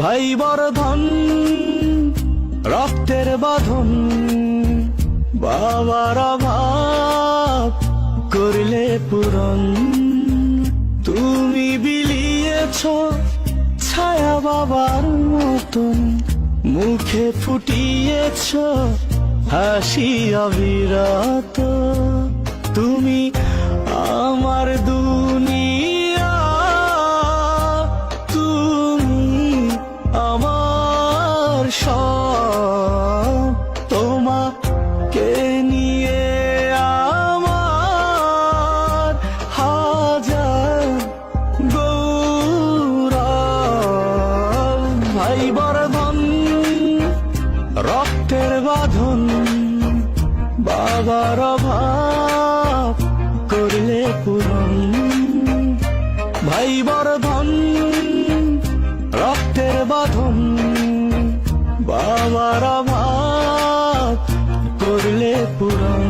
ভাই বর্ধন রক্তের বাঁধন, বাবার অভাব করলে পূরণ। তুমি বিলিয়েছ ছায়া বাবার মতন, মুখে ফুটিয়েছ হাসি অবিরত। তুমি আমার দুনিয়া, তুমি আমার সব। তোমাকে নিয়ে আমার হাজার গৌরব। ভাই বর্ধন রক্তের বাঁধন, বাবার অভাব করলে পূরণ। ভাই বর্ধন রক্তের বাঁধন, বাবার অভাব করলে পূরণ।